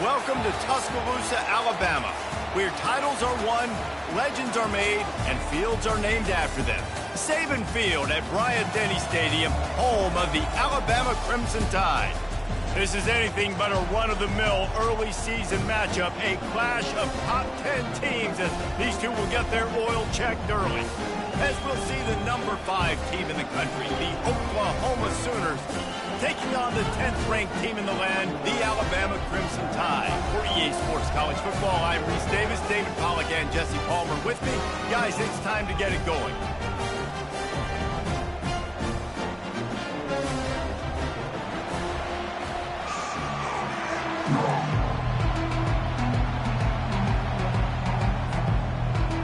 Welcome to Tuscaloosa, Alabama, where titles are won, legends are made, and fields are named after them. Saban Field at Bryant-Denny Stadium, home of the Alabama Crimson Tide. This is anything but a run-of-the-mill early season matchup, a clash of top 10 teams as these two will get their oil checked early. As we'll see the number 5 team in the country, the Oklahoma Sooners, taking on the 10th-ranked team in the land, the Alabama Crimson Tide. For EA Sports College Football, I'm Reese Davis, David Pollack, and Jesse Palmer with me. Guys, it's time to get it going.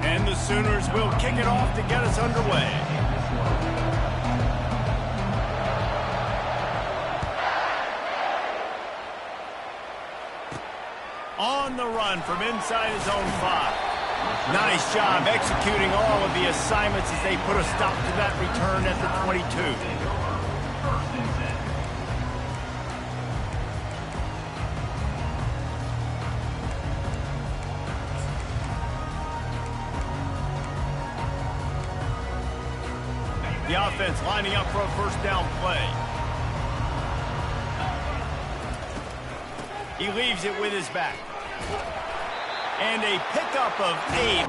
And the Sooners will kick it off to get us underway. On the run from inside his own 5. Nice job executing all of the assignments as they put a stop to that return at the 22. The offense lining up for a first down play. He leaves it with his back. And a pickup of 8.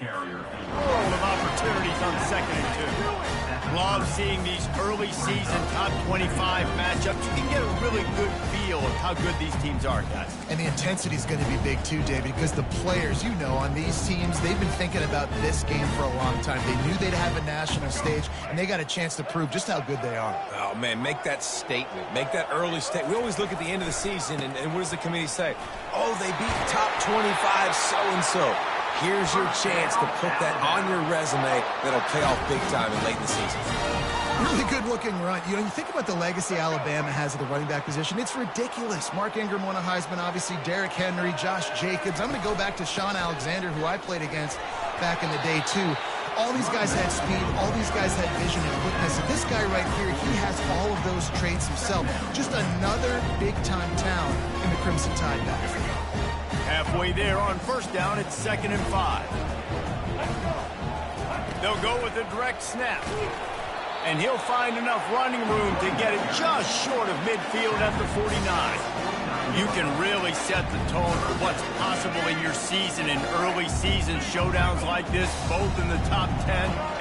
World of opportunities on 2nd and 2. Love seeing these early season top 25 matchups. You can get a really good feel of how good these teams are, guys. And the intensity is going to be big too, David, because the players, you know, on these teams, they've been thinking about this game for a long time. They knew they'd have a national stage, and they got a chance to prove just how good they are. Oh, man, make that statement. Make that early statement. We always look at the end of the season, and what does the committee say? Oh, they beat top 25 so-and-so. Here's your chance to put that on your resume that'll pay off big time and late in the season. Really good-looking run. You know, you think about the legacy Alabama has at the running back position. It's ridiculous. Mark Ingram won a Heisman, obviously. Derrick Henry, Josh Jacobs. I'm going to go back to Sean Alexander, who I played against back in the day, too. All these guys had speed. All these guys had vision and quickness. And this guy right here, he has all of those traits himself. Just another big-time talent in the Crimson Tide backfield. Halfway there on first down, it's 2nd and 5. They'll go with a direct snap. And he'll find enough running room to get it just short of midfield at the 49. You can really set the tone for what's possible in your season in early season showdowns like this, both in the top 10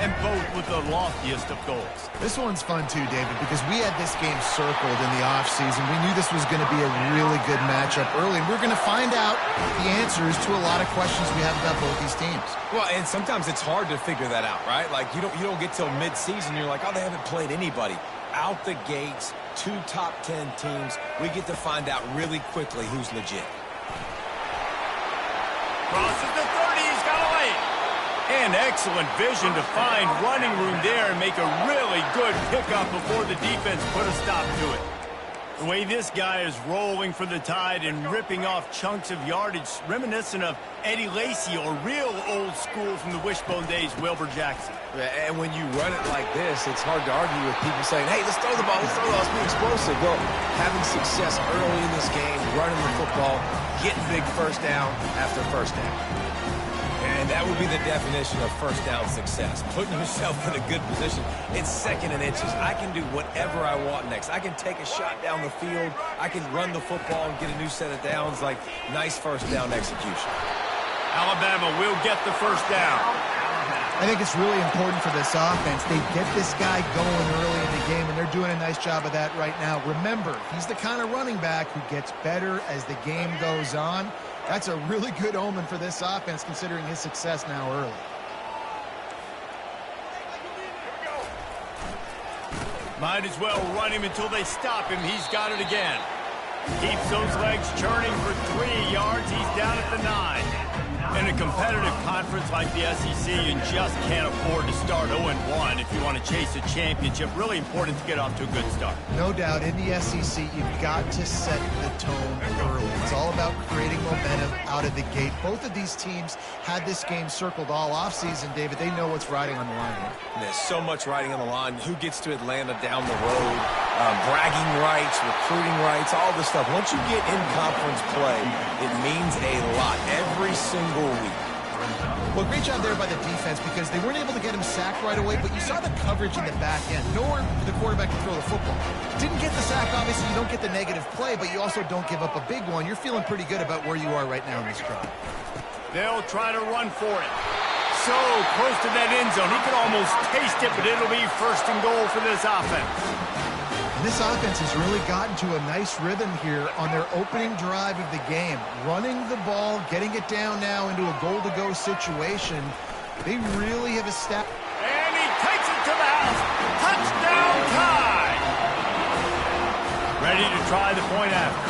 and both with the loftiest of goals. This one's fun too, David, because we had this game circled in the offseason. We knew this was going to be a really good matchup early, and we're going to find out the answers to a lot of questions we have about both these teams. Well, and sometimes it's hard to figure that out, right? Like, you don't get till mid-season, you're like, oh, they haven't played anybody. Out the gates, 2 top 10 teams, we get to find out really quickly who's legit. Crosses the 30, he's got a lane. And excellent vision to find running room there and make a really good pickup before the defense put a stop to it. The way this guy is rolling for the Tide and ripping off chunks of yardage, reminiscent of Eddie Lacy or real old school from the wishbone days, Wilbur Jackson. And when you run it like this, it's hard to argue with people saying, hey, let's throw the ball, let's be explosive. Well, having success early in this game, running the football, getting big first down after first down. And that would be the definition of first down success. Putting yourself in a good position. It's 2nd and inches. I can do whatever I want next. I can take a shot down the field. I can run the football and get a new set of downs. Like, nice first down execution. Alabama will get the first down. I think it's really important for this offense. They get this guy going early in the game, and they're doing a nice job of that right now. Remember, he's the kind of running back who gets better as the game goes on. That's a really good omen for this offense, considering his success now early. Might as well run him until they stop him. He's got it again. Keeps those legs churning for 3 yards. He's down at the 9. In a competitive conference like the SEC, you just can't afford to start 0-1 if you want to chase a championship. Really important to get off to a good start. No doubt, in the SEC, you've got to set the tone early. It's all about creating momentum out of the gate. Both of these teams had this game circled all offseason, David. They know what's riding on the line here. There's so much riding on the line. Who gets to Atlanta down the road? Bragging rights, recruiting rights, all this stuff. Once you get in conference play, it means a lot every single week. Well, great job there by the defense because they weren't able to get him sacked right away, but you saw the coverage in the back end. Nowhere for the quarterback to throw the football. Didn't get the sack, obviously. You don't get the negative play, but you also don't give up a big one. You're feeling pretty good about where you are right now in this drive. They'll try to run for it. So close to that end zone. He could almost taste it, but it'll be first and goal for this offense. This offense has really gotten to a nice rhythm here on their opening drive of the game. Running the ball, getting it down now into a goal-to-go situation. They really have established. And he takes it to the house. Touchdown tie. Ready to try the point after.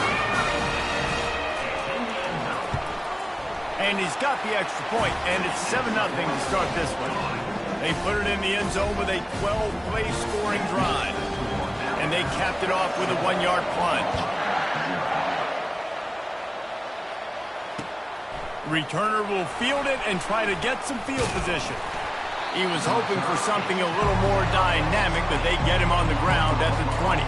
And he's got the extra point, and it's 7-0 to start this one. They put it in the end zone with a 12-play scoring drive. And they capped it off with a 1-yard plunge. Returner will field it and try to get some field position. He was hoping for something a little more dynamic, but they get him on the ground at the 20.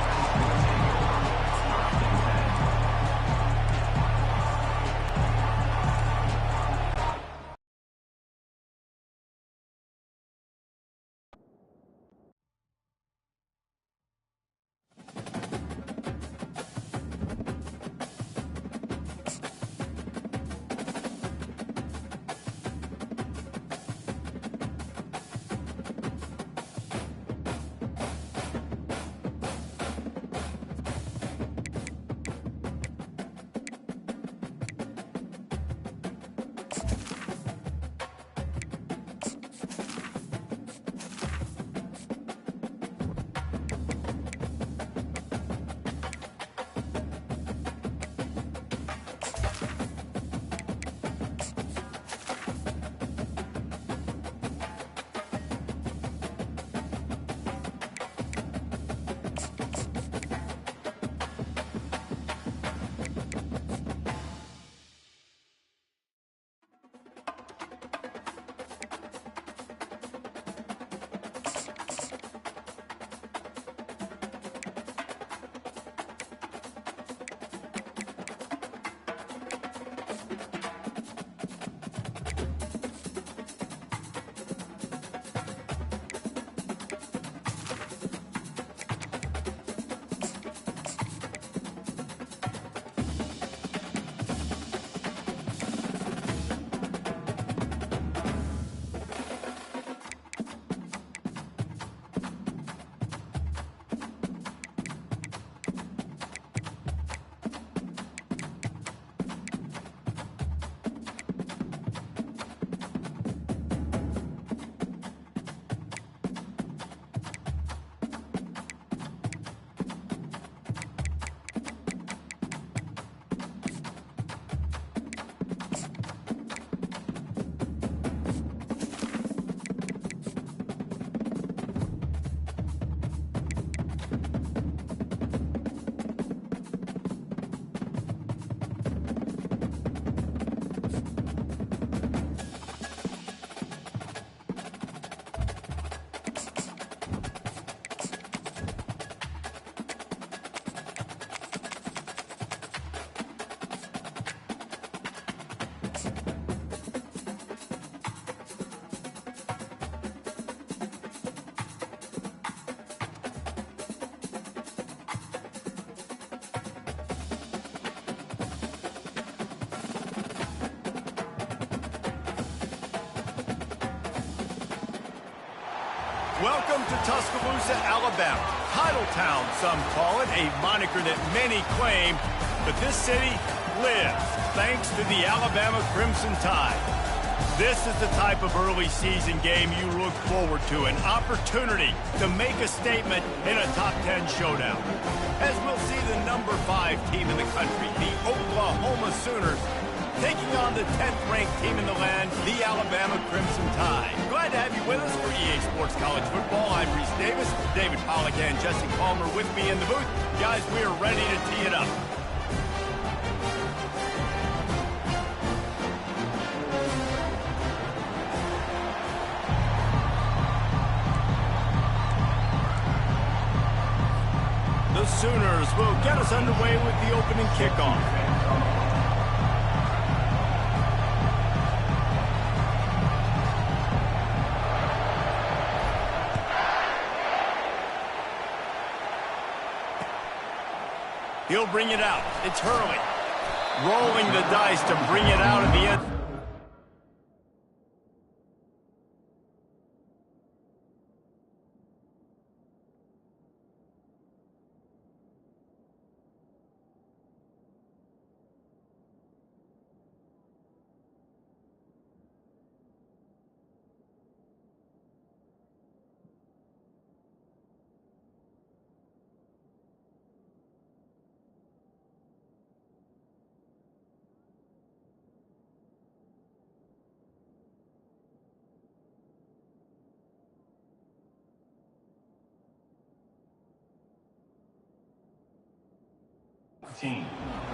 Welcome to Tuscaloosa, Alabama. Title Town, some call it, a moniker that many claim, but this city lives thanks to the Alabama Crimson Tide. This is the type of early season game you look forward to, an opportunity to make a statement in a top 10 showdown. As we'll see the number 5 team in the country, the Oklahoma Sooners, taking on the 10th-ranked team in the land, the Alabama Crimson Tide. Glad to have you with us for EA Sports College Football. I'm Reese Davis, David Pollack and Jesse Palmer with me in the booth. Guys, we are ready to tee it up. The Sooners will get us underway with the opening kickoff. He'll bring it out. It's Hurley. Rolling the dice to bring it out at the end.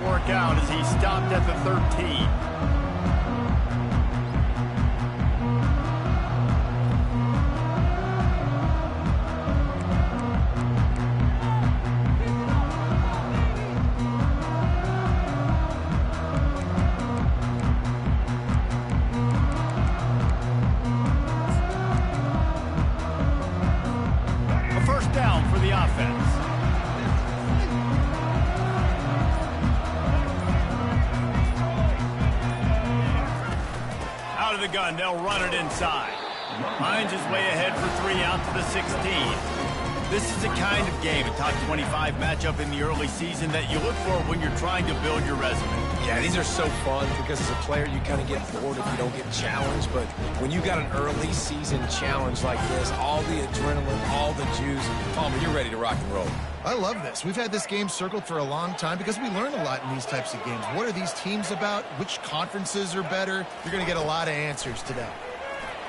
Work out as he stopped at the 13. A first down for the offense. Out of the gun, they'll run it inside. Finds his way ahead for 3 out to the 16. This is the kind of game, a top 25 matchup in the early season that you look for when you're trying to build your resume. Yeah, these are so fun because as a player, you kind of get bored if you don't get challenged. But when you got an early season challenge like this, all the adrenaline, all the juice, Palmer, you're ready to rock and roll. I love this. We've had this game circled for a long time because we learn a lot in these types of games. What are these teams about? Which conferences are better? You're going to get a lot of answers today.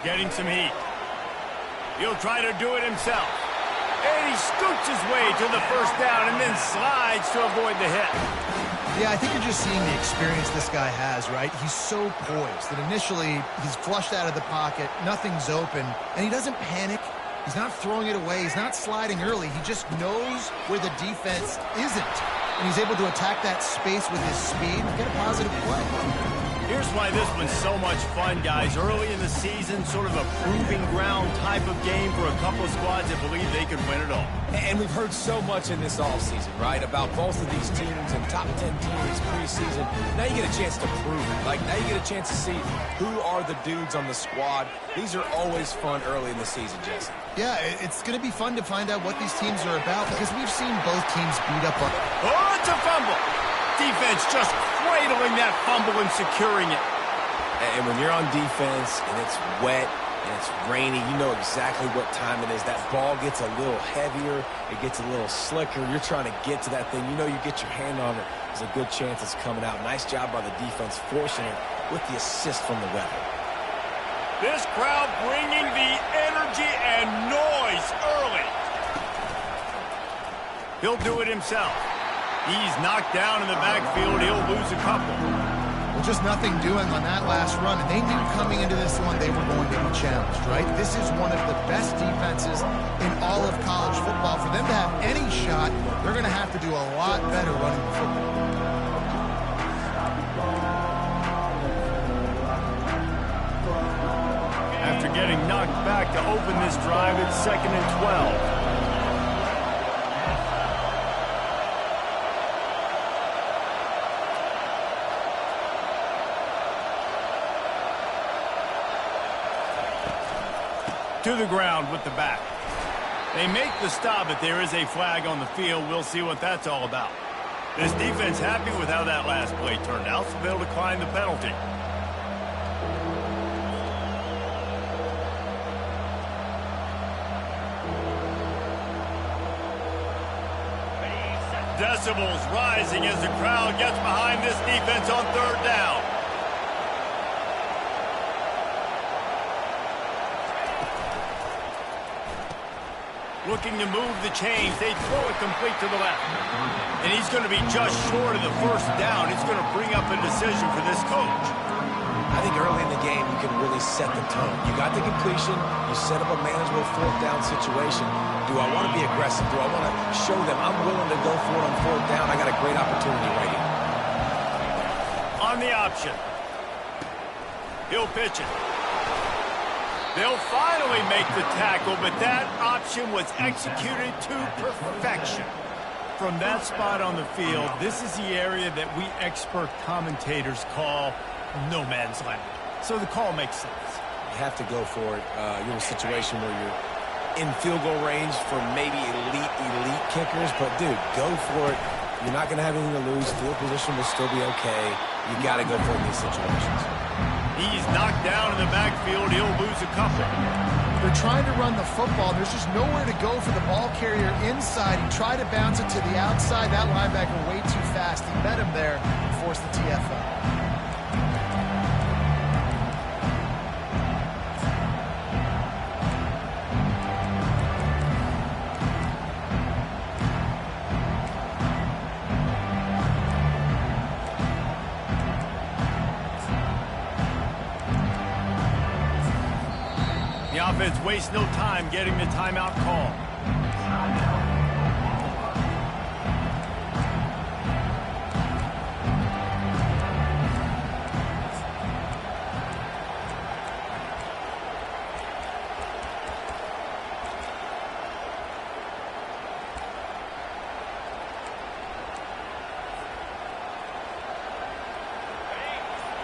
Getting some heat. He'll try to do it himself. And he scoots his way to the first down and then slides to avoid the hit. Yeah, I think you're just seeing the experience this guy has, right? He's so poised that initially he's flushed out of the pocket, nothing's open, and he doesn't panic. He's not throwing it away. He's not sliding early. He just knows where the defense isn't. And he's able to attack that space with his speed and get a positive play. Here's why this one's so much fun, guys. Early in the season, sort of a proving ground type of game for a couple of squads that believe they can win it all. And we've heard so much in this offseason, right, about both of these teams and top 10 teams preseason. Now you get a chance to prove it. Like, now you get a chance to see who are the dudes on the squad. These are always fun early in the season, Jesse. Yeah, it's going to be fun to find out what these teams are about because we've seen both teams beat up on... Oh, it's a fumble! Defense just cradling that fumble and securing it. And when you're on defense and it's wet and it's rainy, you know exactly what time it is. That ball gets a little heavier. It gets a little slicker. You're trying to get to that thing. You know you get your hand on it. There's a good chance it's coming out. Nice job by the defense forcing it with the assist from the weather. This crowd bringing the energy and noise early. He'll do it himself. He's knocked down in the backfield. He'll lose a couple. Well, just nothing doing on that last run. And they knew coming into this one they were going to be challenged, right? This is one of the best defenses in all of college football. For them to have any shot, they're going to have to do a lot better running the football. After getting knocked back to open this drive, it's 2nd and 12. To the ground with the back. They make the stop, but there is a flag on the field. We'll see what that's all about. This defense happy with how that last play turned out, so they'll decline the penalty. Decibels rising as the crowd gets behind this defense on 3rd down. Looking to move the chains. They throw it complete to the left. And he's going to be just short of the first down. It's going to bring up a decision for this coach. I think early in the game, you can really set the tone. You got the completion. You set up a manageable fourth down situation. Do I want to be aggressive? Do I want to show them I'm willing to go for it on fourth down? I got a great opportunity right here. On the option. He'll pitch it. They'll finally make the tackle, but that option was executed to perfection. From that spot on the field, this is the area that we expert commentators call no man's land. So the call makes sense. You have to go for it. You're in a situation where you're in field goal range for maybe elite kickers, but dude, go for it. You're not going to have anything to lose. Field position will still be okay. You got to go for it in these situations. He's knocked down in the backfield. He'll lose a couple. They're trying to run the football. There's just nowhere to go for the ball carrier inside. He tried to bounce it to the outside. That linebacker way too fast. He met him there and forced the TFL. The offense wastes no time getting the timeout call.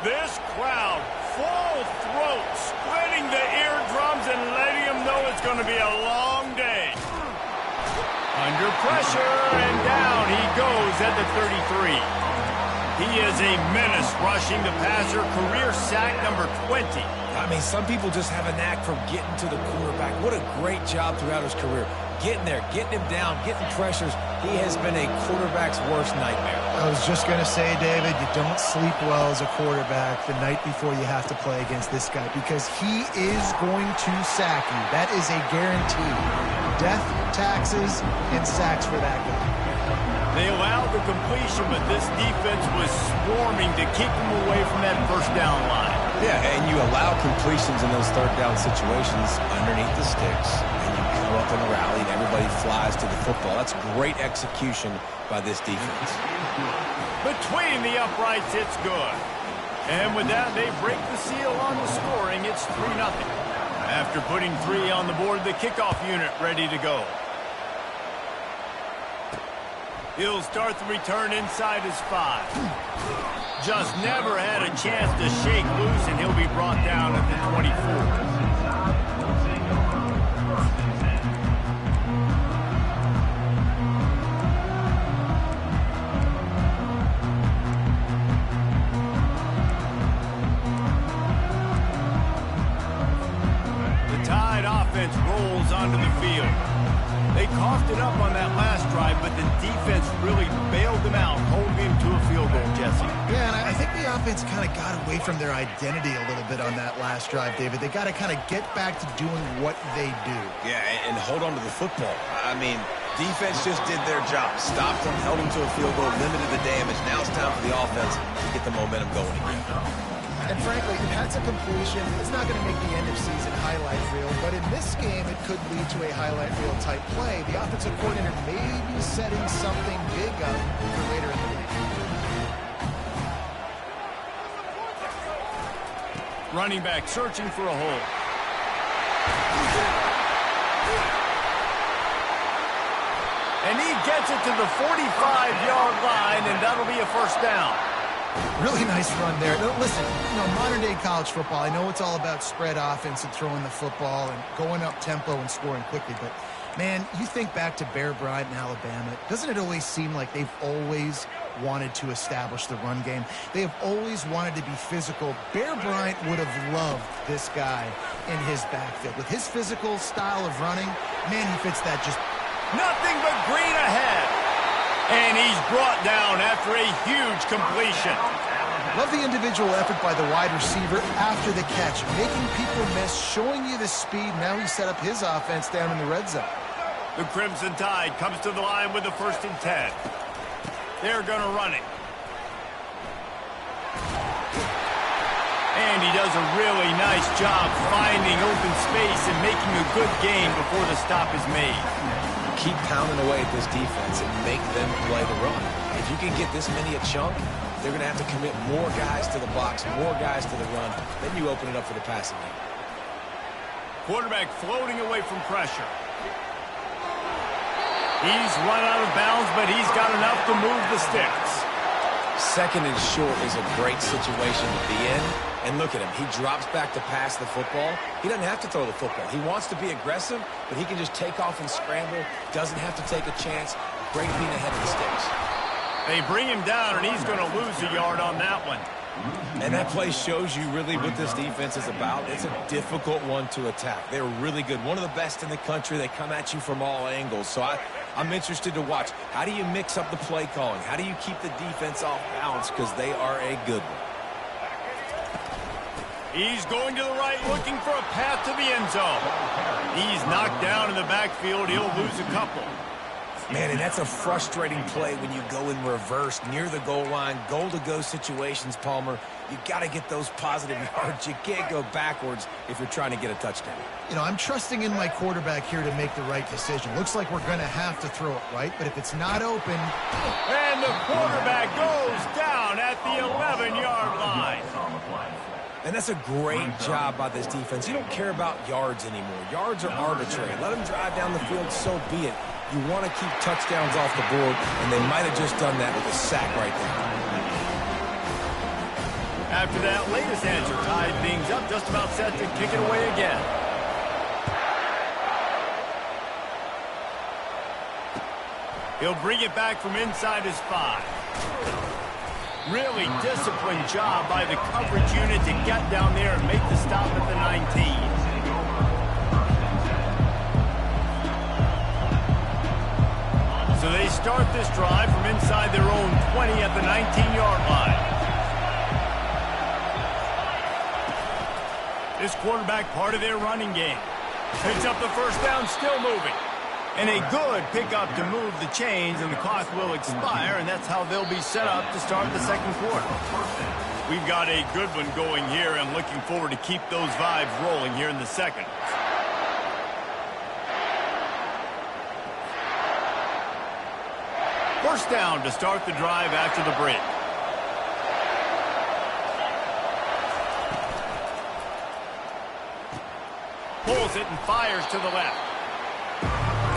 This crowd, full throat, splitting the eardrums and letting them know it's going to be a long day. Under pressure, and down he goes at the 33. He is a menace rushing the passer, career sack number 20. I mean, some people just have a knack for getting to the quarterback. What a great job throughout his career. Getting there, getting him down, getting pressures. He has been a quarterback's worst nightmare. I was just going to say, David, you don't sleep well as a quarterback the night before you have to play against this guy because he is going to sack you. That is a guarantee. Death, taxes, and sacks for that guy. They allowed the completion, but this defense was swarming to keep him away from that first down line. Yeah, and you allow completions in those third down situations underneath the sticks, and you come up in a rally, and everybody flies to the football. That's great execution by this defense. Between the uprights, it's good. And with that, they break the seal on the scoring. It's 3-0. After putting 3 on the board, the kickoff unit ready to go. He'll start the return inside his 5. Just never had a chance to shake loose, and he'll be brought down at the 24. Offense rolls onto the field. They coughed it up on that last drive, but the defense really bailed them out, holding him to a field goal, Jesse. Yeah, and I think the offense kind of got away from their identity a little bit on that last drive, David. They got to kind of get back to doing what they do. Yeah, and hold on to the football. I mean, defense just did their job. Stopped them, held them to a field goal, limited the damage. Now it's time for the offense to get the momentum going again. And frankly, if that's a completion, it's not going to make the end-of-season highlight reel. But in this game, it could lead to a highlight reel type play. The offensive coordinator may be setting something big up for later in the game. Running back searching for a hole. And he gets it to the 45-yard line, and that'll be a first down. Really nice run there. Listen, modern-day college football, I know it's all about spread offense and throwing the football and going up tempo and scoring quickly, but, man, you think back to Bear Bryant in Alabama, doesn't it always seem like they've always wanted to establish the run game? They have always wanted to be physical. Bear Bryant would have loved this guy in his backfield. With his physical style of running, man, he fits that just... Nothing but green ahead. And he's brought down after a huge completion. Love the individual effort by the wide receiver after the catch, making people miss, showing you the speed. Now he set up his offense down in the red zone. The Crimson Tide comes to the line with the 1st and 10. They're going to run it. And he does a really nice job finding open space and making a good gain before the stop is made. Keep pounding away at this defense and make them play the run. If you can get this many a chunk, they're going to have to commit more guys to the box, more guys to the run. Then you open it up for the passing game. Quarterback floating away from pressure. He's run out of bounds, but he's got enough to move the sticks. 2nd and short is a great situation to be in. And look at him. He drops back to pass the football. He doesn't have to throw the football. He wants to be aggressive, but he can just take off and scramble. Doesn't have to take a chance. Great being ahead of the sticks. They bring him down, and he's going to lose a yard on that one. And that play shows you really what this defense is about. It's a difficult one to attack. They're really good. One of the best in the country. They come at you from all angles. So I'm interested to watch. How do you mix up the play calling? How do you keep the defense off balance? Because they are a good one. He's going to the right, looking for a path to the end zone. He's knocked down in the backfield. He'll lose a couple. Man, and that's a frustrating play when you go in reverse near the goal line, goal-to-go situations, Palmer. You got to get those positive yards. You can't go backwards if you're trying to get a touchdown. You know, I'm trusting in my quarterback here to make the right decision. Looks like we're going to have to throw it right, but if it's not open... And the quarterback goes down at the 11-yard line. And that's a great job by this defense. You don't care about yards anymore. Yards are arbitrary. Let them drive down the field, so be it. You want to keep touchdowns off the board, and they might have just done that with a sack right there. After that latest answer, tied things up, just about set to kick it away again. He'll bring it back from inside his 5. Really disciplined job by the coverage unit to get down there and make the stop at the 19. So they start this drive from inside their own 20 at the 19-yard line. This quarterback part of their running game. Picks up the 1st down, still moving. And a good pickup to move the chains, and the clock will expire, and that's how they'll be set up to start the 2nd quarter. We've got a good one going here, and looking forward to keep those vibes rolling here in the 2nd. First down to start the drive after the break. Pulls it and fires to the left.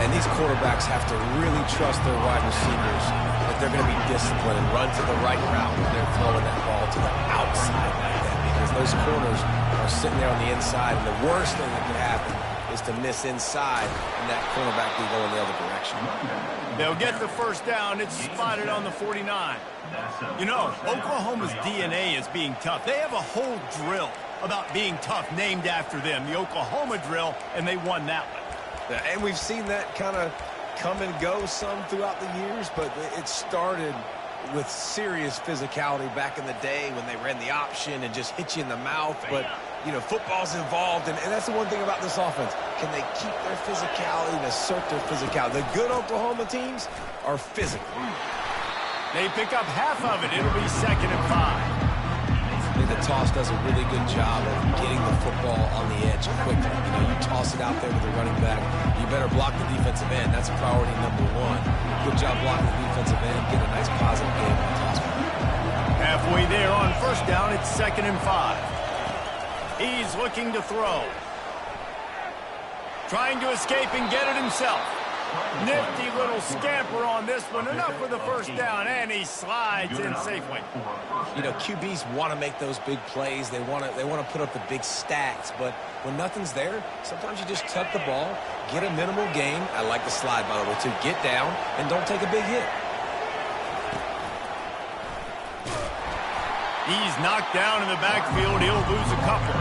And these quarterbacks have to really trust their wide receivers that they're going to be disciplined and run to the right route when they're throwing that ball to the outside like that, because those corners are sitting there on the inside, and the worst thing that can happen is to miss inside and that cornerback be going the other direction. They'll get the 1st down. It's spotted on the 49. You know, Oklahoma's DNA is being tough. They have a whole drill about being tough named after them, the Oklahoma drill, and they won that one. And we've seen that kind of come and go some throughout the years, but it started with serious physicality back in the day when they ran the option and just hit you in the mouth. But, you know, football's involved, and that's the one thing about this offense. Can they keep their physicality and assert their physicality? The good Oklahoma teams are physical. They pick up half of it. It'll be 2nd and 5. I think the toss does a really good job of getting the football on the edge quickly. You know, you toss it out there with the running back. You better block the defensive end. That's priority number 1. Good job blocking the defensive end. Get a nice positive game on the toss. Halfway there on 1st down, it's 2nd and 5. He's looking to throw. Trying to escape and get it himself. Nifty little scamper on this one. Enough for the 1st down, and he slides in safely. You know, QBs want to make those big plays. They want to put up the big stats, but when nothing's there, sometimes you just tuck the ball, get a minimal gain. I like the slide, by the way, to get down and don't take a big hit. He's knocked down in the backfield. He'll lose a couple.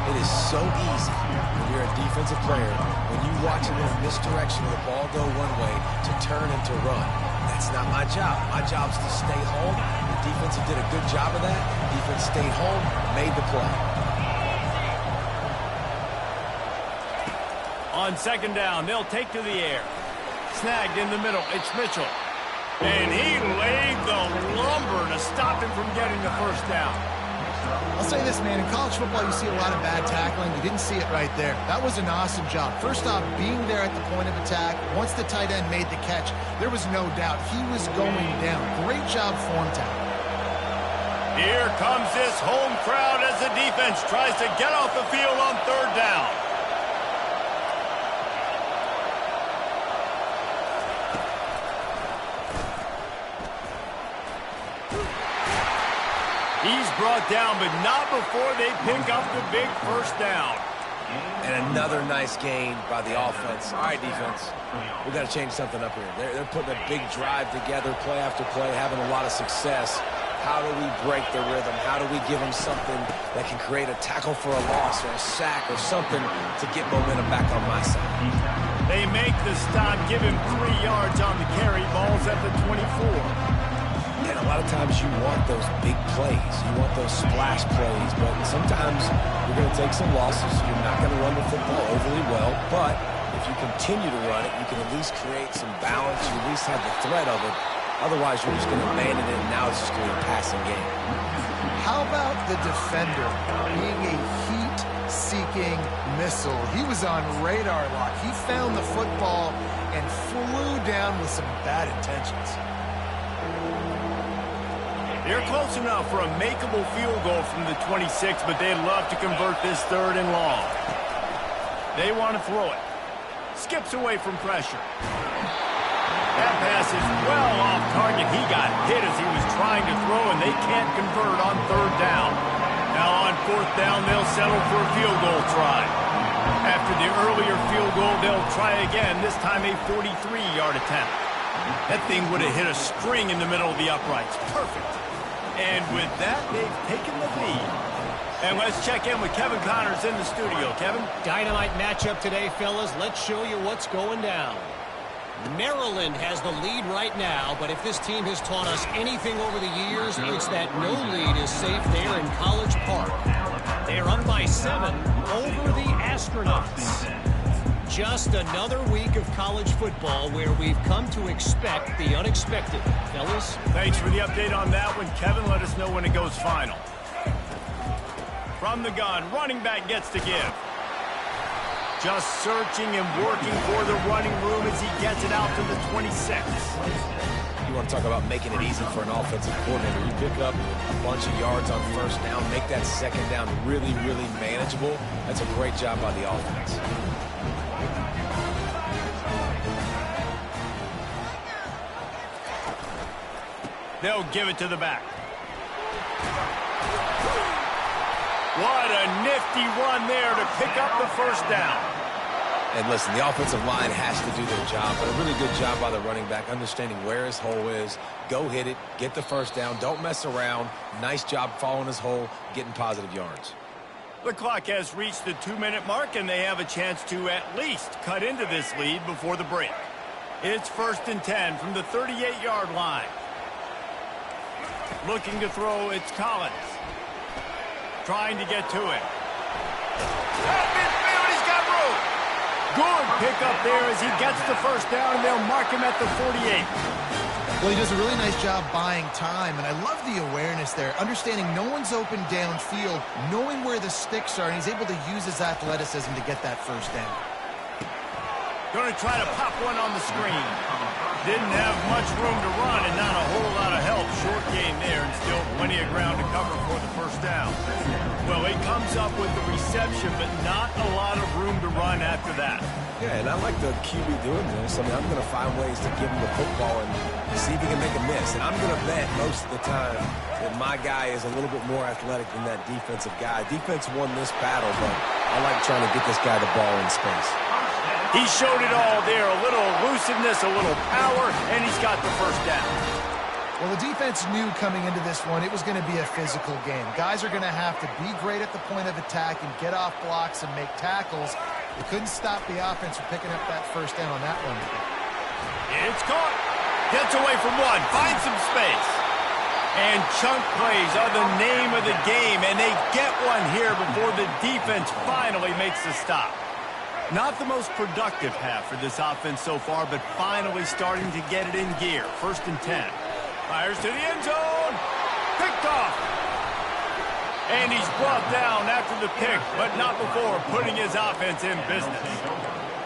It is so easy when you're a defensive player, when you watch it in a misdirection of the ball go one way, to turn and to run. That's not my job. My job is to stay home. The defense did a good job of that. Defense stayed home, made the play. On 2nd down, they'll take to the air. Snagged in the middle. It's Mitchell. And he laid the lumber to stop him from getting the first down. I'll say this, man. In college football, you see a lot of bad tackling. You didn't see it right there. That was an awesome job. First off, being there at the point of attack. Once the tight end made the catch, there was no doubt he was going down. Great job form tackle. Here comes this home crowd as the defense tries to get off the field on third down. He's brought down, but not before they pick up the big first down. And another nice gain by the offense. All right, defense, we got to change something up here. They're putting a big drive together, play after play, having a lot of success. How do we break the rhythm? How do we give them something that can create a tackle for a loss or a sack or something to get momentum back on my side? They make the stop, give him 3 yards on the carry. Ball's at the 24. And a lot of times you want those big plays. You want those splash plays. But sometimes you're going to take some losses. You're not going to run the football overly well. But if you continue to run it, you can at least create some balance. You at least have the threat of it. Otherwise, you're just going to abandon it, and now it's just going to be a passing game. How about the defender being a heat-seeking missile? He was on radar lock. He found the football and flew down with some bad intentions. They're close enough for a makeable field goal from the 26, but they'd love to convert this 3rd and long. They want to throw it. Skips away from pressure. That pass is well off target. He got hit as he was trying to throw, and they can't convert on 3rd down. Now on 4th down, they'll settle for a field goal try. After the earlier field goal, they'll try again, this time a 43-yard attempt. That thing would have hit a string in the middle of the uprights. Perfect. And with that, they've taken the lead. And let's check in with Kevin Connors in the studio. Kevin? Dynamite matchup today, fellas. Let's show you what's going down. Maryland has the lead right now, but if this team has taught us anything over the years, it's that no lead is safe there in College Park. They are up by 7 over the Astronauts. Just another week of college football where we've come to expect the unexpected. Fellas? Thanks for the update on that one. Kevin, let us know when it goes final. From the gun, running back gets to give. Just searching and working for the running room as he gets it out to the 26. You want to talk about making it easy for an offensive coordinator. You pick up a bunch of yards on 1st down, make that 2nd down really, really manageable. That's a great job by the offense. They'll give it to the back. What a nifty run there to pick up the 1st down. And listen, the offensive line has to do their job, but a really good job by the running back, understanding where his hole is. Go hit it, get the 1st down, don't mess around. Nice job following his hole, getting positive yards. The clock has reached the 2-minute mark, and they have a chance to at least cut into this lead before the break. It's 1st and 10 from the 38-yard line. Looking to throw, it's Collins. Trying to get to it. At midfield, he's got room. Good pick up there as he gets the 1st down, and they'll mark him at the 48. Well, he does a really nice job buying time, and I love the awareness there, understanding no one's open downfield, knowing where the sticks are, and he's able to use his athleticism to get that 1st down. Going to try to pop one on the screen. Didn't have much room to run and not a whole lot of help. Short gain there and still plenty of ground to cover for the 1st down. Well, he comes up with the reception, but not a lot of room to run after that. Yeah, and I like the QB doing this. I mean, I'm going to find ways to give him the football and see if he can make a miss. And I'm going to bet most of the time that my guy is a little bit more athletic than that defensive guy. Defense won this battle, but I like trying to get this guy the ball in space. He showed it all there, a little elusiveness, a little power, and he's got the 1st down. Well, the defense knew coming into this one it was going to be a physical game. Guys are going to have to be great at the point of attack and get off blocks and make tackles. They couldn't stop the offense from picking up that 1st down on that one. It's caught. Gets away from one, finds some space. And chunk plays are the name of the game, and they get one here before the defense finally makes the stop. Not the most productive half for this offense so far, but finally starting to get it in gear. 1st and 10. Fires to the end zone. Picked off. And he's brought down after the pick, but not before putting his offense in business.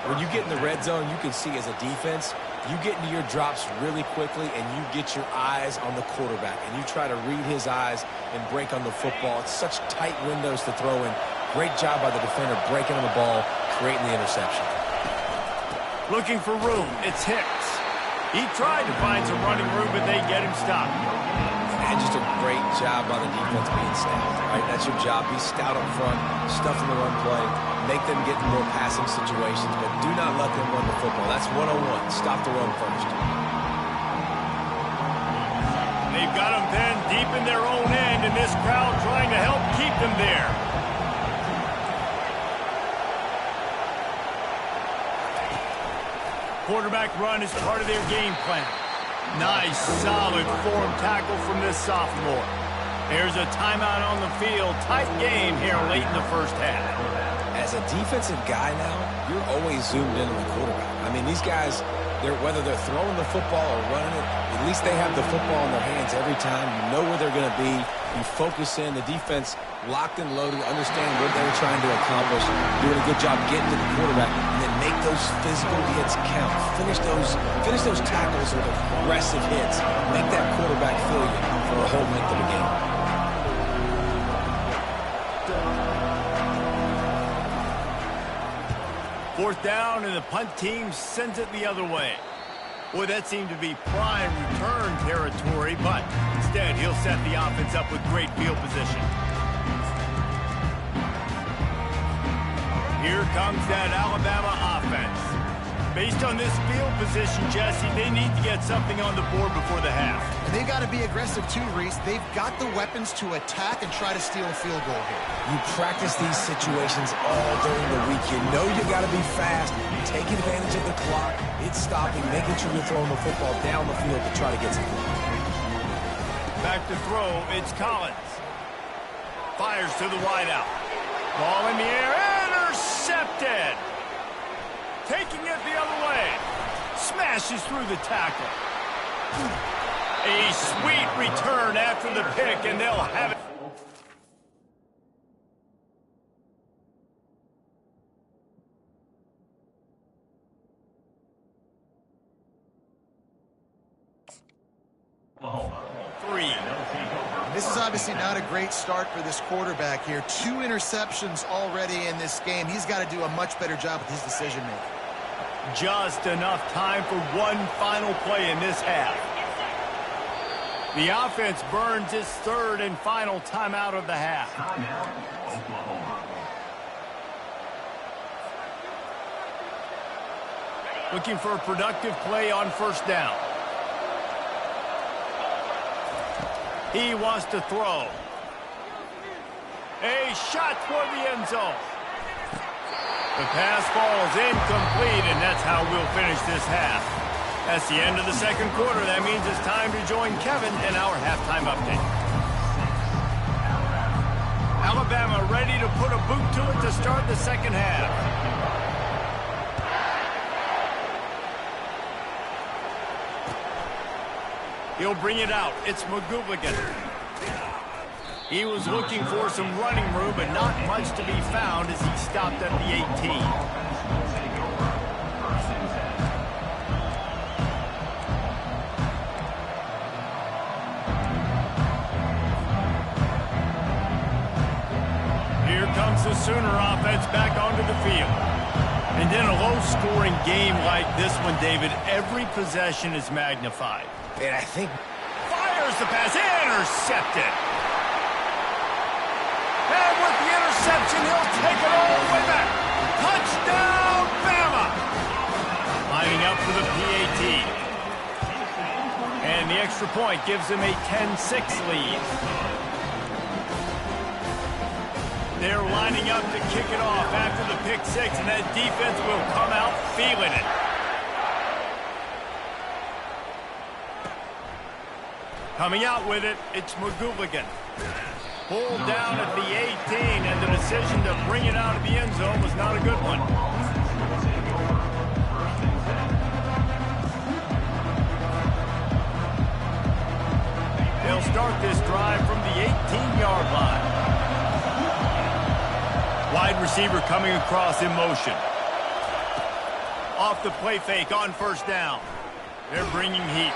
When you get in the red zone, you can see as a defense, you get into your drops really quickly and you get your eyes on the quarterback and you try to read his eyes and break on the football. It's such tight windows to throw in. Great job by the defender breaking on the ball, creating the interception. Looking for room. It's Hicks. He tried to find some running room, but they get him stopped. And just a great job by the defense being stout. Right? That's your job. Be stout up front, stuff in the run play, make them get in more passing situations, but do not let them run the football. That's 101. Stop the run first. They've got them pinned deep in their own end, and this crowd trying to help keep them there. Quarterback run is part of their game plan. Nice, solid form tackle from this sophomore. There's a timeout on the field. Tight game here late in the first half. As a defensive guy now, you're always zoomed in on the quarterback. I mean, these guys, whether they're throwing the football or running it, at least they have the football in their hands every time. You know where they're going to be. You focus in. The defense locked and loaded, understand what they're trying to accomplish, doing a good job getting to the quarterback, and then make those physical hits count. Finish those tackles with aggressive hits. Make that quarterback feel you for a whole length of the game. Fourth down, and the punt team sends it the other way. Boy, that seemed to be prime return territory, but instead he'll set the offense up with great field position. Here comes that Alabama offense. Based on this field position, Jesse, they need to get something on the board before the half. And they've got to be aggressive too, Reese. They've got the weapons to attack and try to steal a field goal here. You practice these situations all during the week. You know you got to be fast, take advantage of the clock, it's stopping, making sure you're throwing the football down the field to try to get some points. Back to throw, it's Collins. Fires to the wideout. Ball in the air, intercepted. Taking it the other way. Smashes through the tackle. A sweet return after the pick, and they'll have it. Three. This is obviously not a great start for this quarterback here. 2 interceptions already in this game. He's got to do a much better job with his decision-making. Just enough time for one final play in this half. The offense burns its 3rd and final timeout of the half. Looking for a productive play on 1st down. He wants to throw. A shot toward the end zone. The pass falls incomplete, and that's how we'll finish this half. That's the end of the 2nd quarter. That means it's time to join Kevin in our halftime update. Alabama ready to put a boot to it to start the 2nd half. He'll bring it out. It's McGooligan. He was looking for some running room, but not much to be found as he stopped at the 18. Here comes the Sooner offense back onto the field. And in a low-scoring game like this one, David, every possession is magnified. And I think... Fires the pass. Intercepted. And with the interception, he'll take it all the way back. Touchdown, Bama! Lining up for the PAT. And the extra point gives them a 10-6 lead. They're lining up to kick it off after the pick 6, and that defense will come out feeling it. Coming out with it, it's McGooligan. Pulled down at the 18, and the decision to bring it out of the end zone was not a good one. They'll start this drive from the 18-yard line. Wide receiver coming across in motion. Off the play fake on first down. They're bringing heat.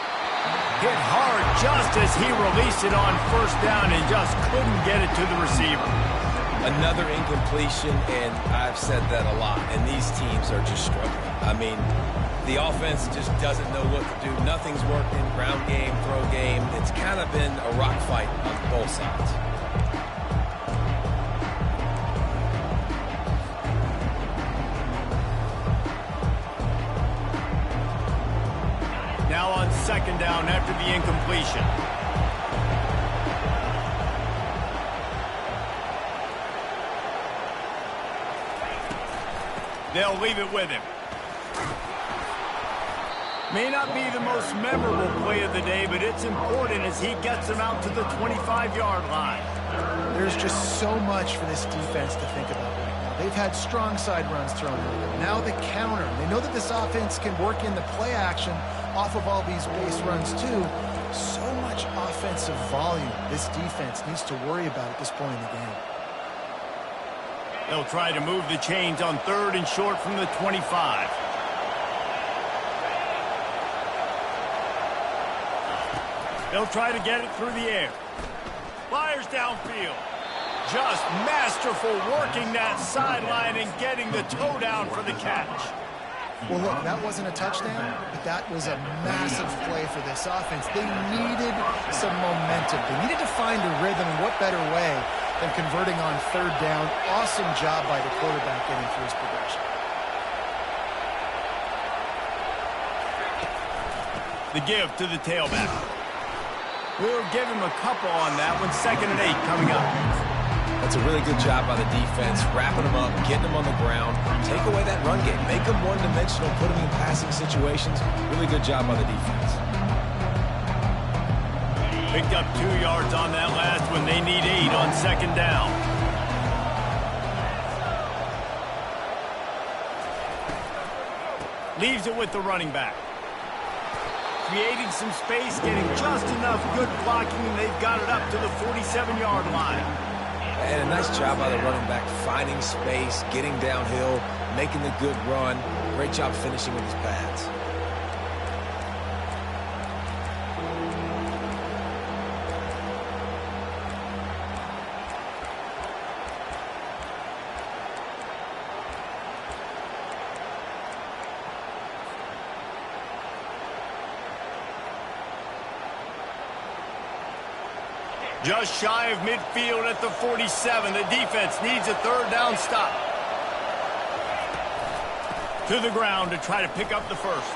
Hit hard just as he released it on first down and just couldn't get it to the receiver. Another incompletion, and I've said that a lot, and these teams are just struggling. I mean, the offense just doesn't know what to do. Nothing's working. Ground game, throw game. It's kind of been a rock fight on both sides. Now on second down after the incompletion. They'll leave it with him. May not be the most memorable play of the day, but it's important as he gets them out to the 25-yard line. There's just so much for this defense to think about right now. They've had strong side runs thrown at them. Now the counter. They know that this offense can work in the play action off of all these base runs too. So much offensive volume this defense needs to worry about at this point in the game. They'll try to move the chains on third and short from the 25. They'll try to get it through the air. Fires downfield. Just masterful working that sideline and getting the toe down for the catch. Well, look, that wasn't a touchdown, but that was a massive play for this offense. They needed some momentum. They needed to find a rhythm, and what better way than converting on third down. Awesome job by the quarterback getting through his progression. The give to the tailback. We'll give him a couple on that one. 2nd and 8 coming up. That's a really good job by the defense, wrapping them up, getting them on the ground, take away that run game, make them one-dimensional, put them in passing situations. Really good job by the defense. Picked up 2 yards on that last one. They need 8 on second down. Leaves it with the running back. Creating some space, getting just enough good blocking, and they've got it up to the 47-yard line. And a nice job by the running back, finding space, getting downhill, making the good run. Great job finishing with his pads. Just shy of midfield at the 47. The defense needs a third down stop. To the ground to try to pick up the first.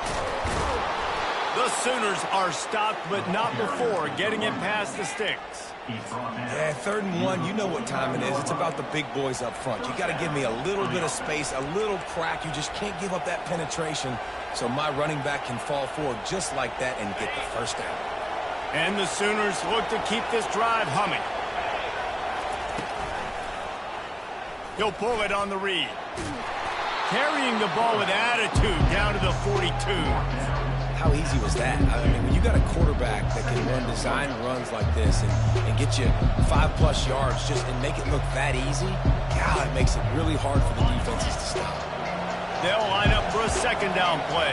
The Sooners are stopped, but not before getting it past the sticks. Yeah, 3rd and 1, you know what time it is. It's about the big boys up front. You got to give me a little bit of space, a little crack. You just can't give up that penetration, so my running back can fall forward just like that and get the first down. And the Sooners look to keep this drive humming. He'll pull it on the read. Carrying the ball with attitude down to the 42. How easy was that? I mean, when you got a quarterback that can run design runs like this and get you 5+ yards just and make it look that easy, God, it makes it really hard for the defenses to stop. They'll line up for a second down play.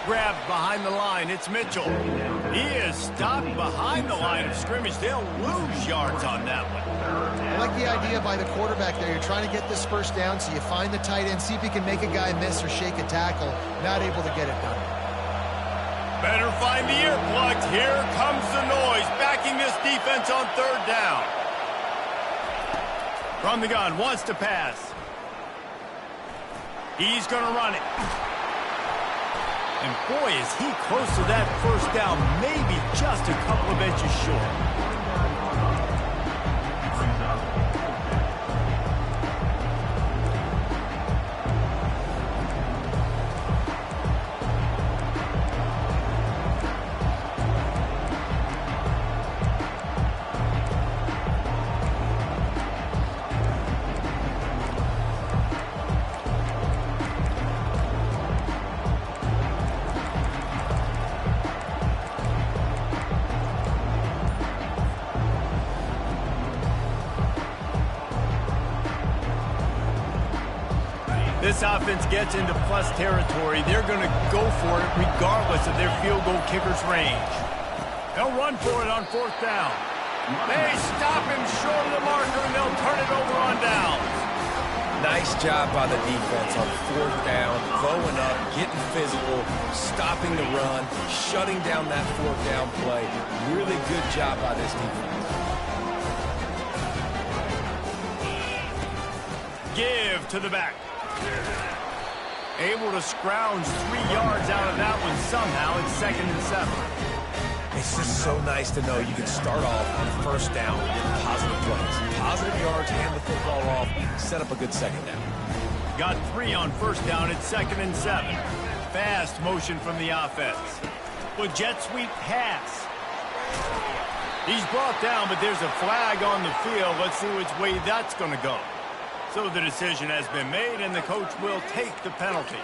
Grabbed behind the line. It's Mitchell. He is stopped behind the line of scrimmage. They'll lose yards on that one. I like the idea by the quarterback there. You're trying to get this first down, so you find the tight end, see if he can make a guy miss or shake a tackle. Not able to get it done. Better find the earplugs. Here comes the noise, backing this defense on third down. From the gun, wants to pass. He's going to run it. And boy, is he close to that first down, maybe just a couple of inches short. This offense gets into plus territory. They're going to go for it regardless of their field goal kicker's range. They'll run for it on 4th down. They stop him short of the marker, and they'll turn it over on downs. Nice job by the defense on 4th down, going up, getting physical, stopping the run, shutting down that 4th down play. Really good job by this defense. Give to the back. Able to scrounge 3 yards out of that one somehow. It's 2nd and 7. It's just so nice to know you can start off on 1st down with positive plays. Positive yards, hand the football off, set up a good 2nd down. Got 3 on 1st down. It's 2nd and 7. Fast motion from the offense. With jet sweep pass. He's brought down, but there's a flag on the field. Let's see which way that's going to go. So the decision has been made, and the coach will take the penalty.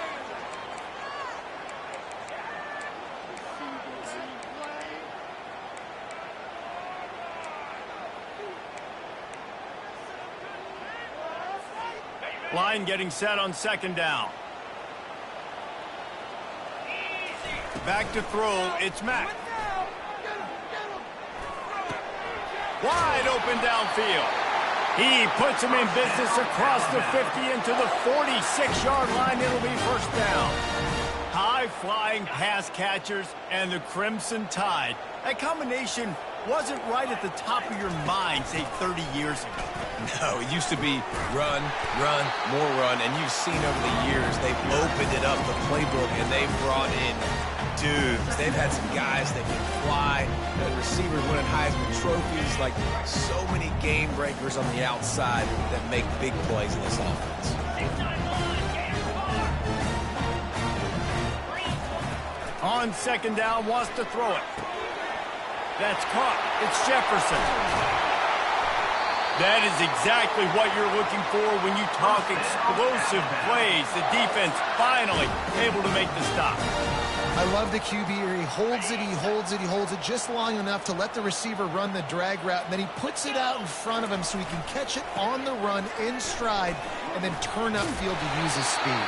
Line getting set on 2nd down. Back to throw. It's Mack. Wide open downfield. He puts him in business across the 50 into the 46-yard line. It'll be 1st down. High-flying pass catchers and the Crimson Tide. That combination wasn't right at the top of your mind, say, 30 years ago. No, it used to be run, run, more run, and you've seen over the years they've opened it up, the playbook, and they've brought in dudes. They've had some guys that can fly, receivers winning Heisman trophies, like so many game breakers on the outside that make big plays in this offense. On 2nd down, wants to throw it. That's caught. It's Jefferson. That is exactly what you're looking for when you talk explosive plays. The defense finally able to make the stop. I love the QB here. He holds it, he holds it, he holds it just long enough to let the receiver run the drag route, and then he puts it out in front of him so he can catch it on the run in stride and then turn upfield to use his speed.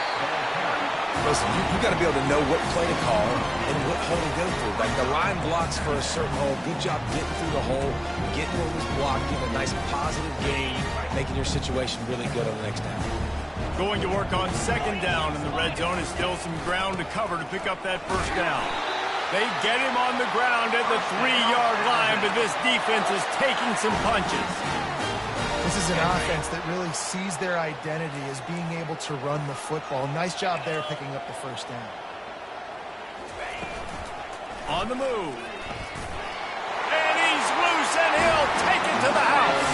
Listen, you got to be able to know what play to call and what hole to go through. Like the line blocks for a certain hole. Good job getting through the hole, getting what was blocked, getting a nice positive gain, making your situation really good on the next down. Going to work on 2nd down in the red zone. Is still some ground to cover to pick up that 1st down. They get him on the ground at the 3-yard line, but this defense is taking some punches. This is an offense that really sees their identity as being able to run the football. Nice job there picking up the 1st down. On the move. And he's loose, and he'll take it to the house.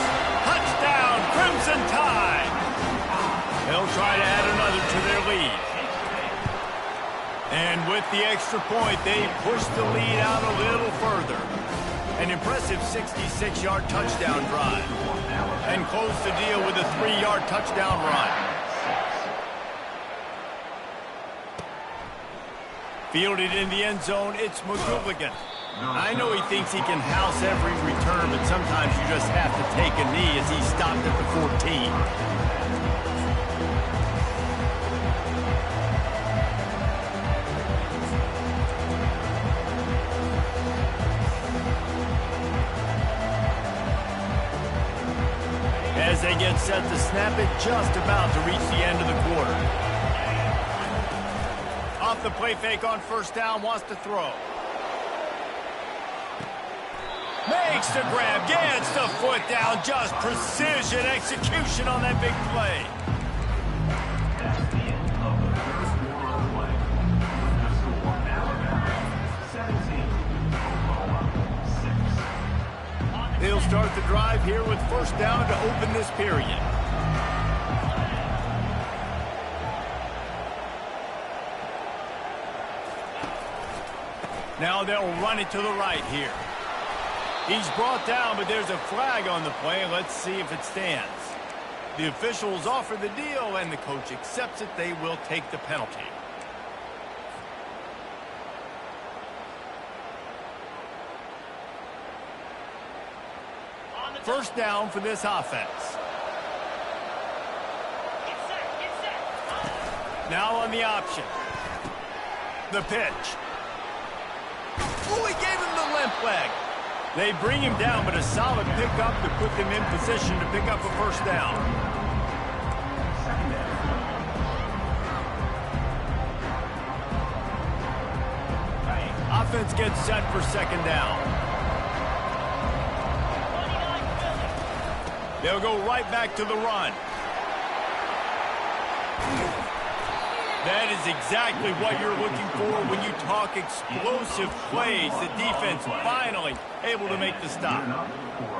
Touchdown, Crimson Tide. They'll try to add another to their lead. And with the extra point, they push the lead out a little further. An impressive 66-yard touchdown drive. And close the deal with a 3-yard touchdown run. Fielded in the end zone, it's McGooligan. I know he thinks he can house every return, but sometimes you just have to take a knee as he stopped at the 14. As they get set to snap it, just about to reach the end of the quarter. Off the play fake on 1st down, wants to throw. Makes the grab, gets the foot down, just precision execution on that big play. They'll start the drive here with 1st down to open this period. Now they'll run it to the right here. He's brought down, but there's a flag on the play. Let's see if it stands. The officials offer the deal, and the coach accepts it. They will take the penalty. First down for this offense. Now on the option. The pitch. Oh, he gave him the limp leg. They bring him down, but a solid pickup to put them in position to pick up a first down. Offense gets set for second down. They'll go right back to the run. That is exactly what you're looking for when you talk explosive plays. The defense finally able to make the stop.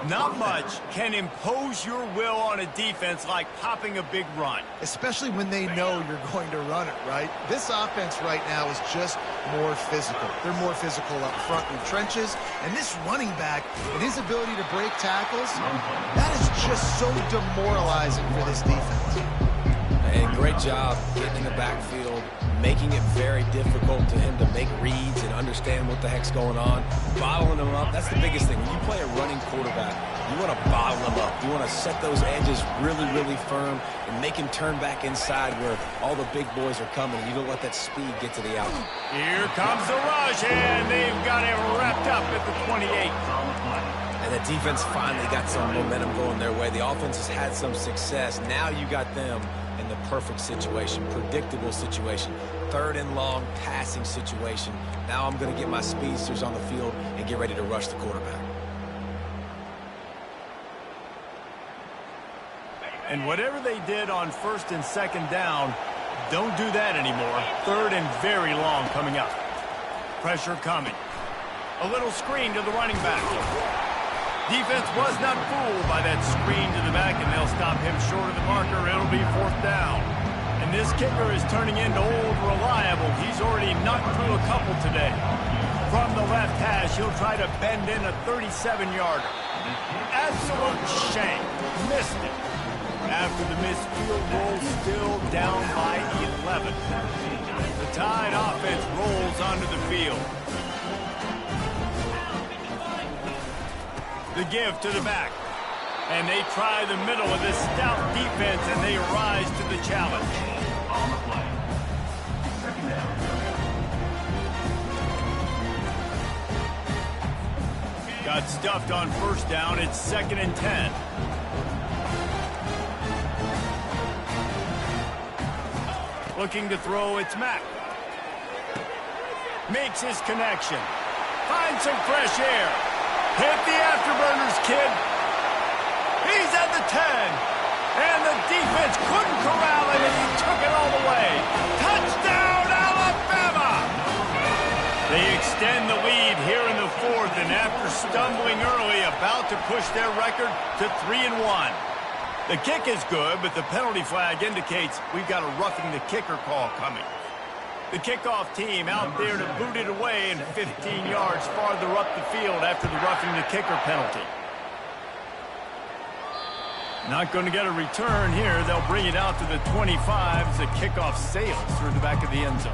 Not much can impose your will on a defense like popping a big run. Especially when they know you're going to run it, right? This offense right now is just more physical. They're more physical up front in the trenches. And this running back and his ability to break tackles, that is just so demoralizing for this defense. And great job getting in the backfield, making it very difficult to him to make reads and understand what the heck's going on. Bottling him up, that's the biggest thing. When you play a running quarterback, you want to bottle him up. You want to set those edges really, really firm and make him turn back inside where all the big boys are coming. You don't let that speed get to the out. Here comes the rush, and they've got him wrapped up at the 28. And the defense finally got some momentum going their way. The offense has had some success. Now you got them in the perfect situation, predictable situation, third and long passing situation. Now I'm going to get my speedsters on the field and get ready to rush the quarterback. And whatever they did on first and second down, don't do that anymore. Third and very long coming up. Pressure coming. A little screen to the running back. Defense was not fooled by that screen to the back, and they'll stop him short of the marker. It'll be fourth down. And this kicker is turning into old reliable. He's already knocked through a couple today. From the left hash, he'll try to bend in a 37-yarder. Absolute shame. Missed it. After the missed field goal, still down by 11. The Tide offense rolls onto the field. The give to the back. And they try the middle of this stout defense, and they rise to the challenge. On the play. Second down. Got stuffed on first down. It's 2nd and 10. Looking to throw, it's Mack. Makes his connection. Finds some fresh air. Hit the afterburners, kid. He's at the 10. And the defense couldn't corral him, and he took it all the way. Touchdown, Alabama! They extend the lead here in the fourth, and after stumbling early, about to push their record to 3-1. The kick is good, but the penalty flag indicates we've got a roughing the kicker call coming. The kickoff team out there to boot it away and 15 yards farther up the field after the roughing the kicker penalty. Not going to get a return here. They'll bring it out to the 25 as the kickoff sails through the back of the end zone.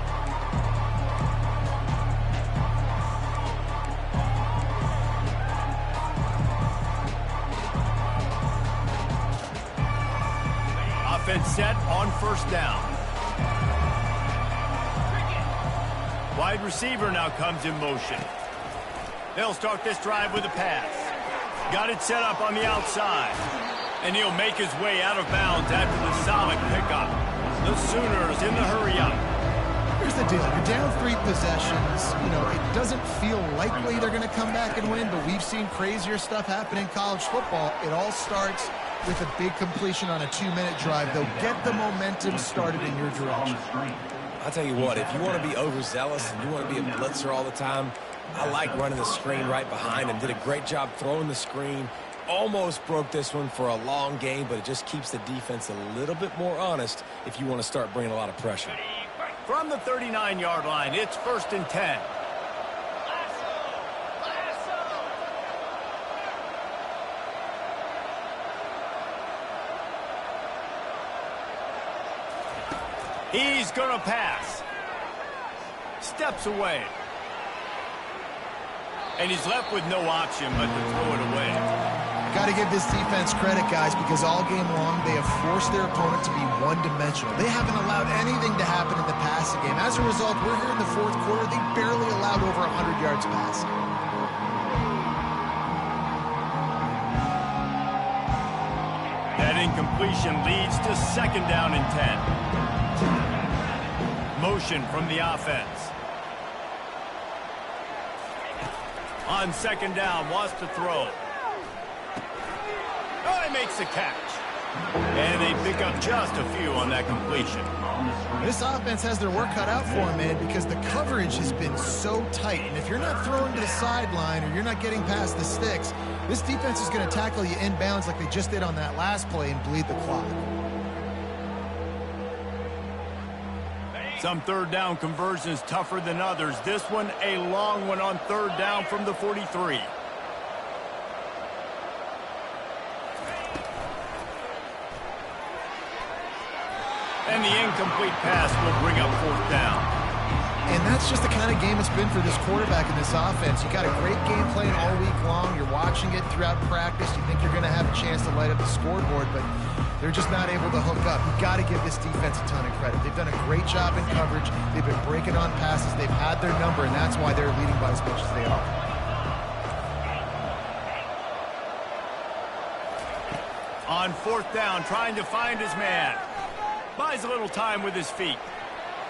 Offense set on first down. Wide receiver now comes in motion. They'll start this drive with a pass. Got it set up on the outside. And he'll make his way out of bounds after the solid pickup. The Sooners in the hurry up. Here's the deal. You're down 3 possessions. You know, it doesn't feel likely they're going to come back and win, but we've seen crazier stuff happen in college football. It all starts with a big completion on a 2-minute drive. They'll get the momentum started in your direction. I'll tell you what, if you want to be overzealous and you want to be a blitzer all the time, I like running the screen right behind him. Did a great job throwing the screen. Almost broke this one for a long game, but it just keeps the defense a little bit more honest if you want to start bringing a lot of pressure. From the 39-yard line, it's 1st and 10. He's going to pass. Steps away. And he's left with no option but to throw it away. Got to give this defense credit, guys, because all game long they have forced their opponent to be one-dimensional. They haven't allowed anything to happen in the passing game. As a result, we're here in the fourth quarter. They barely allowed over 100 yards passing. That incompletion leads to second down and 10. Motion from the offense. On second down, wants to throw. Oh, he makes the catch. And they pick up just a few on that completion. This offense has their work cut out for them, man, because the coverage has been so tight. And if you're not throwing to the sideline or you're not getting past the sticks, this defense is going to tackle you inbounds like they just did on that last play and bleed the clock. Some third down conversions tougher than others. This one, a long one on third down from the 43. And the incomplete pass will bring up fourth down. And that's just the kind of game it's been for this quarterback in this offense. You got a great game plan all week long. You're watching it throughout practice. You think you're going to have a chance to light up the scoreboard, but they're just not able to hook up. You've got to give this defense a ton of credit. They've done a great job in coverage. They've been breaking on passes. They've had their number, and that's why they're leading by as much as they are. On fourth down, trying to find his man. Buys a little time with his feet.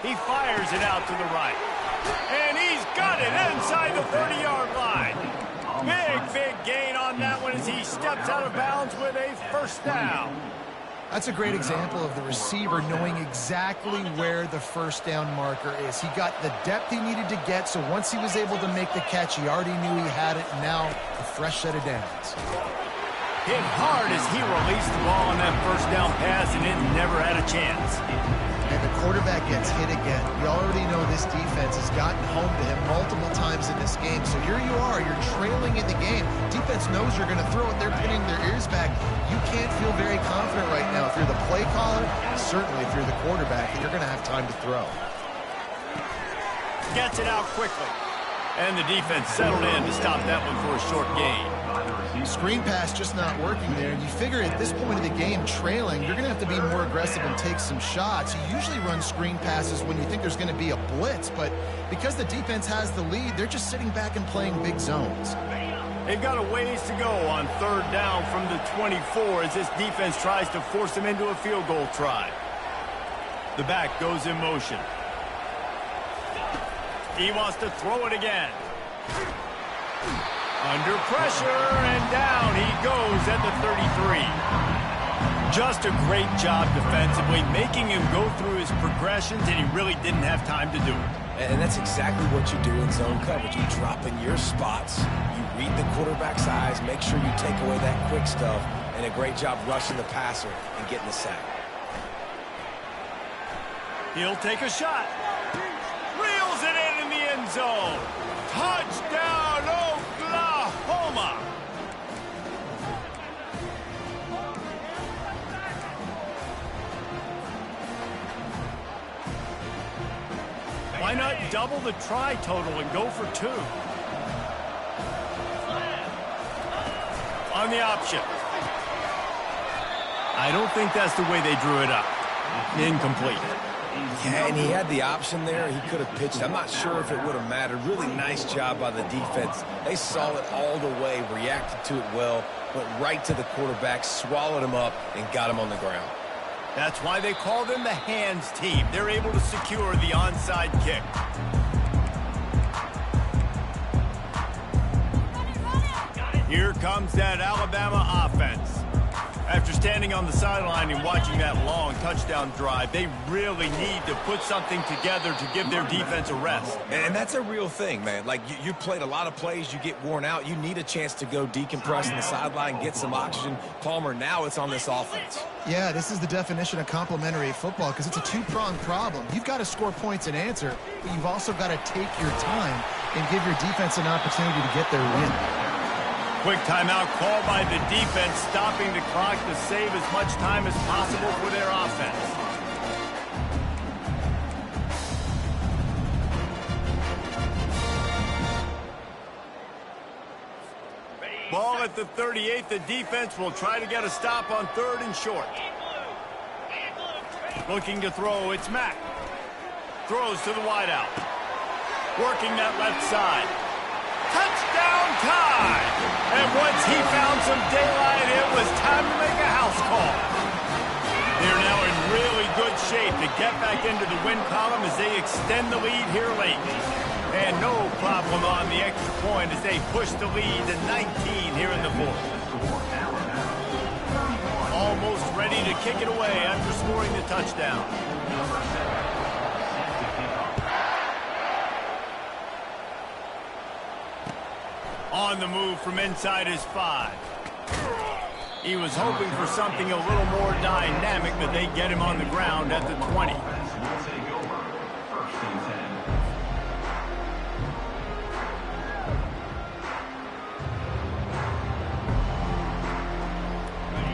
He fires it out to the right. And he's got it inside the 30-yard line. Big gain on that one as he steps out of bounds with a first down. That's a great example of the receiver knowing exactly where the first down marker is. He got the depth he needed to get, so once he was able to make the catch, he already knew he had it, and now a fresh set of downs. Hit hard as he released the ball on that first down pass, and it never had a chance. And the quarterback gets hit again. We already know this defense has gotten home to him multiple times in this game. So here you are, you're trailing in the game. Defense knows you're going to throw it. They're pinning their ears back. You can't feel very confident right now if you're the play caller, certainly if you're the quarterback, that you're going to have time to throw. Gets it out quickly. And the defense settled in to stop that one for a short gain. Screen pass just not working there. You figure at this point of the game, trailing, you're going to have to be more aggressive and take some shots. You usually run screen passes when you think there's going to be a blitz, but because the defense has the lead, they're just sitting back and playing big zones. They've got a ways to go on third down from the 24 as this defense tries to force them into a field goal try. The back goes in motion. He wants to throw it again. Under pressure, and down he goes at the 33. Just a great job defensively, making him go through his progressions, and he really didn't have time to do it. And that's exactly what you do in zone coverage. You drop in your spots, you read the quarterback's eyes, make sure you take away that quick stuff, and a great job rushing the passer and getting the sack. He'll take a shot. Reels it in the end zone. Touchdown, Oklahoma! Why not double the try total and go for two? On the option. I don't think that's the way they drew it up. Incomplete. Yeah, and he had the option there. He could have pitched. I'm not sure if it would have mattered. Really nice job by the defense. They saw it all the way, reacted to it well, went right to the quarterback, swallowed him up, and got him on the ground. That's why they call them the hands team. They're able to secure the onside kick. Here comes that Alabama offense. After standing on the sideline and watching that long touchdown drive, they really need to put something together to give their defense a rest. And that's a real thing, man. Like, you played a lot of plays, you get worn out. You need a chance to go decompress on the sideline, get some oxygen. Palmer, now it's on this offense. Yeah, this is the definition of complementary football because it's a two-pronged problem. You've got to score points and answer, but you've also got to take your time and give your defense an opportunity to get their win. Quick timeout called by the defense, stopping the clock to save as much time as possible for their offense. Ball at the 38. The defense will try to get a stop on 3rd and short. Looking to throw, it's Mack. Throws to the wideout. Working that left side. Touchdown time! And once he found some daylight, it was time to make a house call. They're now in really good shape to get back into the win column as they extend the lead here late. And no problem on the extra point as they push the lead to 19 here in the 4th. Almost ready to kick it away after scoring the touchdown. On the move from inside his 5. He was hoping for something a little more dynamic, but they get him on the ground at the 20.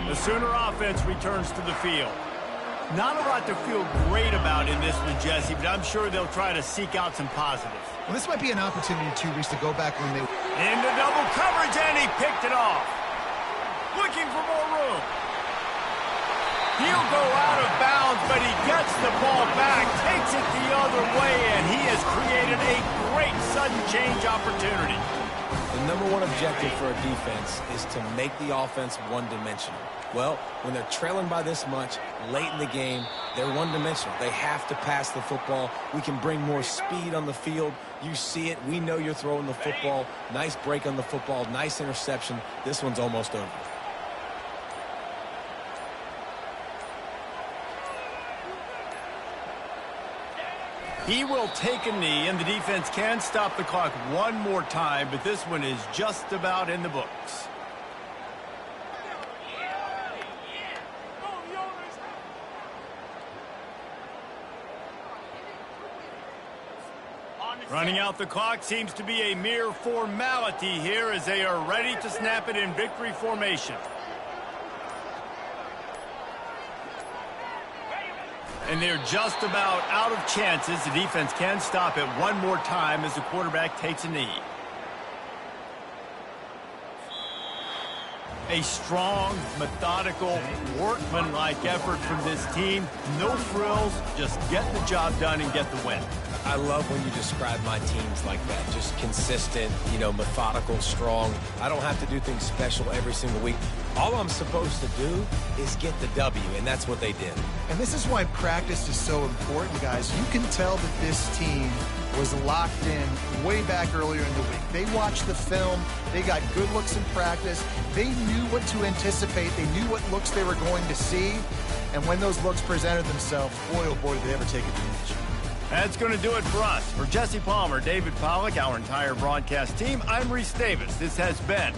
The Sooner offense returns to the field. Not a lot to feel great about in this one, Jesse, but I'm sure they'll try to seek out some positives. Well, this might be an opportunity, too, Reese, to go back when they... Into double coverage, and he picked it off. Looking for more room. He'll go out of bounds, but he gets the ball back, takes it the other way, and he has created a great sudden change opportunity. The #1 objective for a defense is to make the offense one-dimensional. Well, when they're trailing by this much late in the game, they're one-dimensional. They have to pass the football. We can bring more speed on the field. You see it. We know you're throwing the football. Nice break on the football. Nice interception. This one's almost over. He will take a knee, and the defense can stop the clock one more time, but this one is just about in the books. Running out the clock seems to be a mere formality here as they are ready to snap it in victory formation. And they're just about out of chances. The defense can stop it one more time as the quarterback takes a knee. A strong, methodical, workmanlike effort from this team. No frills, just get the job done and get the win. I love when you describe my teams like that. Just consistent, you know, methodical, strong. I don't have to do things special every single week. All I'm supposed to do is get the W, and that's what they did. And this is why practice is so important, guys. You can tell that this team was locked in way back earlier in the week. They watched the film. They got good looks in practice. They knew what to anticipate. They knew what looks they were going to see. And when those looks presented themselves, boy, oh boy, did they ever take advantage. That's going to do it for us. For Jesse Palmer, David Pollack, our entire broadcast team, I'm Reese Davis. This has been